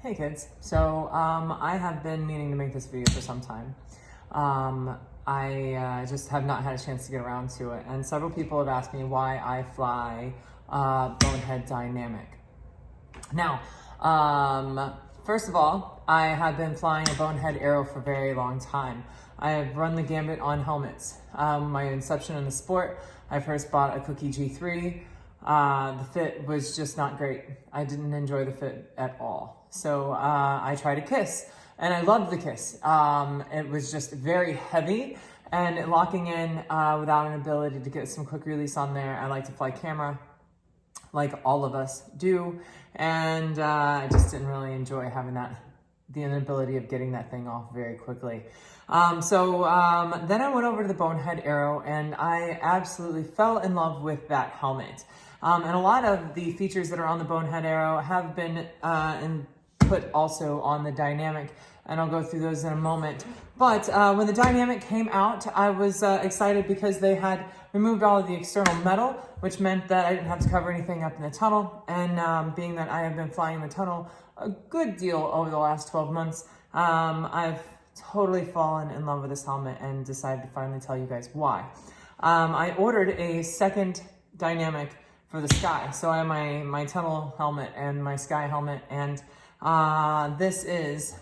Hey kids, so I have been meaning to make this video for some time. I just have not had a chance to get around to it, and several people have asked me why I fly Bonehead Dynamic. Now, first of all, I have been flying a Bonehead Arrow for a very long time. I have run the gambit on helmets. My inception in the sport, I first bought a Cookie G3. The fit was just not great. I didn't enjoy the fit at all. So I tried a Kiss, and I loved the Kiss. It was just very heavy, and locking in without an ability to get some quick release on there. I like to fly camera, like all of us do, and I just didn't really enjoy having the inability of getting that thing off very quickly. Then I went over to the Bonehead Arrow, and I absolutely fell in love with that helmet. And a lot of the features that are on the Bonehead Arrow have been put also on the Dynamic, and I'll go through those in a moment. But when the Dynamic came out, I was excited because they had removed all of the external metal, which meant that I didn't have to cover anything up in the tunnel. And being that I have been flying the tunnel a good deal over the last 12 months, I've totally fallen in love with this helmet and decided to finally tell you guys why. I ordered a second Dynamic for the Sky. So I have my tunnel helmet and my Sky helmet, and this is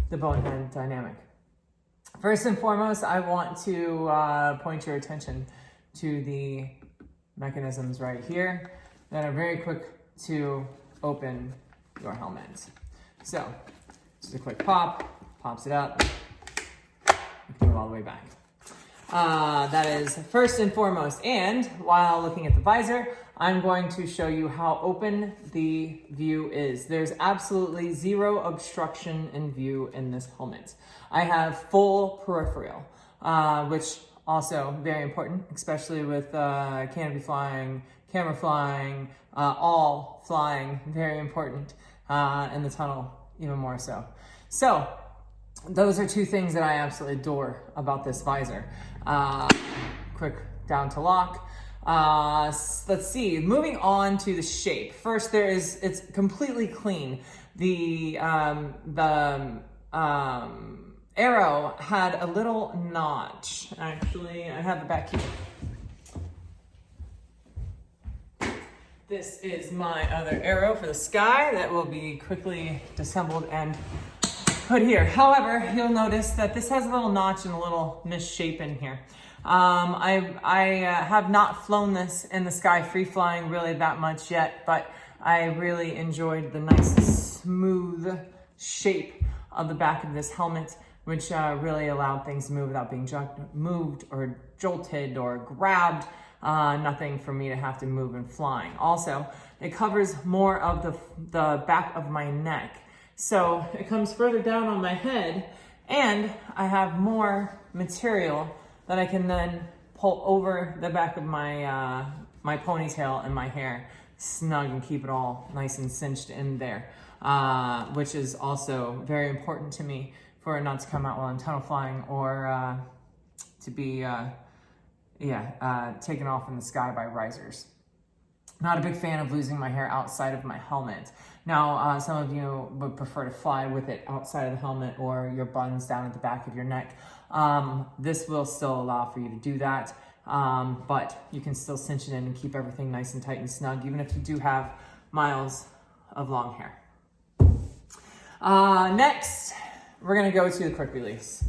the Bonehead Dynamic. First and foremost, I want to point your attention to the mechanisms right here that are very quick to open your helmet. So, just a quick pop, pops it up, you can move all the way back. That is first and foremost, and while looking at the visor, I'm going to show you how open the view is. There's absolutely zero obstruction in view in this helmet. I have full peripheral, which also very important, especially with canopy flying, camera flying, all flying, very important, in the tunnel even more so. So those are two things that I absolutely adore about this visor. Quick down to lock. Let's see, moving on to the shape. First, it's completely clean. The arrow had a little notch. Actually, I have it back here. This is my other arrow for the Sky that will be quickly disassembled and put here. However, you'll notice that this has a little notch and a little misshapen here. I have not flown this in the Sky free flying really that much yet, but I really enjoyed the nice smooth shape of the back of this helmet, which really allowed things to move without being moved or jolted or grabbed. Nothing for me to have to move in flying. Also, it covers more of the back of my neck. So it comes further down on my head, and I have more material that I can then pull over the back of my my ponytail and my hair snug and keep it all nice and cinched in there, which is also very important to me for it not to come out while I'm tunnel flying or to be taken off in the sky by risers. Not a big fan of losing my hair outside of my helmet. Now, some of you would prefer to fly with it outside of the helmet or your buns down at the back of your neck. This will still allow for you to do that, but you can still cinch it in and keep everything nice and tight and snug, even if you do have miles of long hair. Next, we're gonna go to the quick release.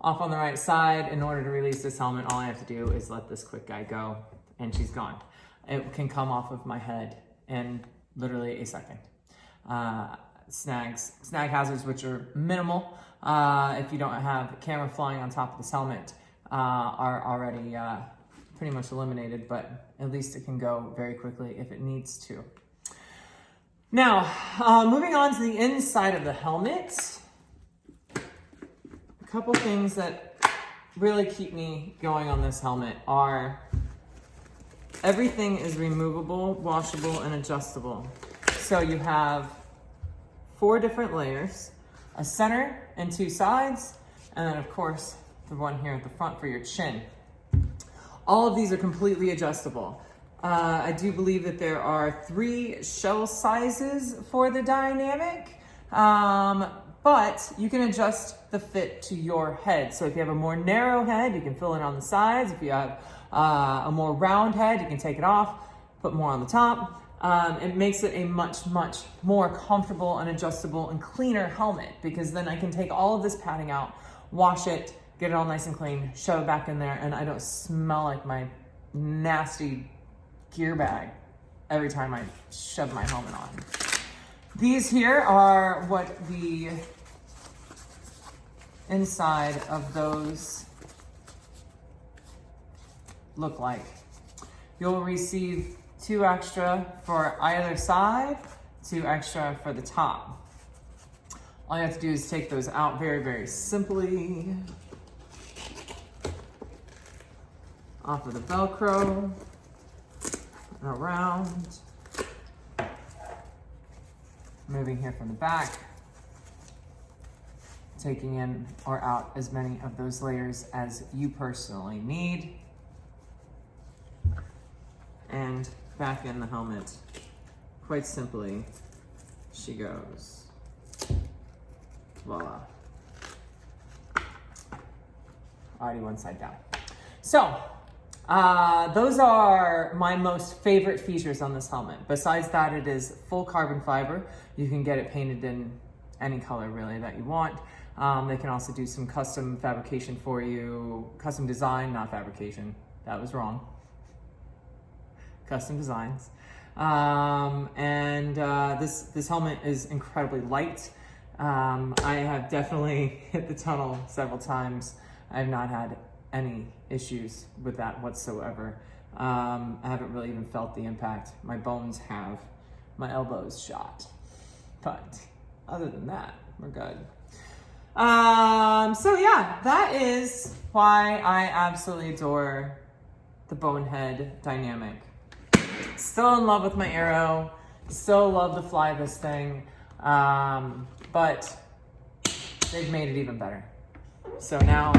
Off on the right side, in order to release this helmet, all I have to do is let this quick guy go, and she's gone. It can come off of my head in literally a second. Snag hazards, which are minimal, if you don't have camera flying on top of this helmet, are already pretty much eliminated, but at least it can go very quickly if it needs to. Now, moving on to the inside of the helmet, a couple things that really keep me going on this helmet are everything is removable, washable, and adjustable. So you have 4 different layers, a center and 2 sides, and then of course the one here at the front for your chin. All of these are completely adjustable. I do believe that there are 3 shell sizes for the Dynamic. But you can adjust the fit to your head. So if you have a more narrow head, you can fill it on the sides. If you have a more round head, you can take it off, put more on the top. It makes it a much, much more comfortable and adjustable and cleaner helmet, because then I can take all of this padding out, wash it, get it all nice and clean, shove it back in there, and I don't smell like my nasty gear bag every time I shove my helmet on. These here are what the inside of those look like. You'll receive 2 extra for either side, 2 extra for the top. All you have to do is take those out very, very simply off of the Velcro and around. Moving here from the back, taking in or out as many of those layers as you personally need. And back in the helmet, quite simply, she goes. Voila. Already one side down. So, those are my most favorite features on this helmet. Besides that, it is full carbon fiber. You can get it painted in any color really that you want. They can also do some custom fabrication for you. Custom design, not fabrication. That was wrong. Custom designs. This helmet is incredibly light. I have definitely hit the tunnel several times. I have not had any issues with that whatsoever. I haven't really even felt the impact. My bones have. My elbow's shot. But other than that, we're good. So yeah, that is why I absolutely adore the Bonehead Dynamic. Still in love with my Arrow. Still love to fly this thing. But they've made it even better. So now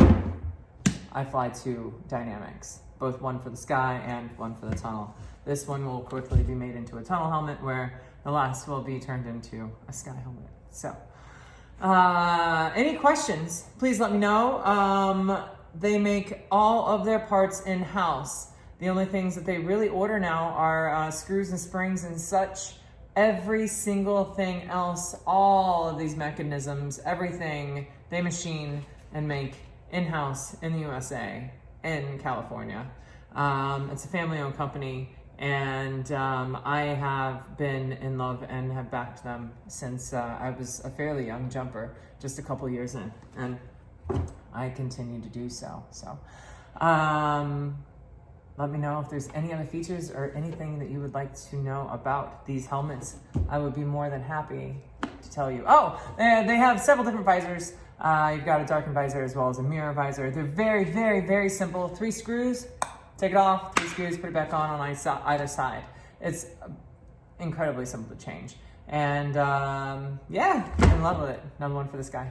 I fly 2 Dynamics, both one for the sky and one for the tunnel. This one will quickly be made into a tunnel helmet, where the last will be turned into a sky helmet. So, any questions, please let me know. They make all of their parts in-house. The only things that they really order now are screws and springs and such. Every single thing else, all of these mechanisms, everything they machine and make in-house in the USA, in California. It's a family-owned company, and I have been in love and have backed them since I was a fairly young jumper, just a couple years in, and I continue to do so. So, let me know if there's any other features or anything that you would like to know about these helmets. I would be more than happy to tell you. Oh, they have several different visors. You've got a darkened visor as well as a mirror visor. They're very, very, very simple. 3 screws, take it off, 3 screws, put it back on either side. It's incredibly simple to change. And yeah, I'm in love with it. Another one for this guy.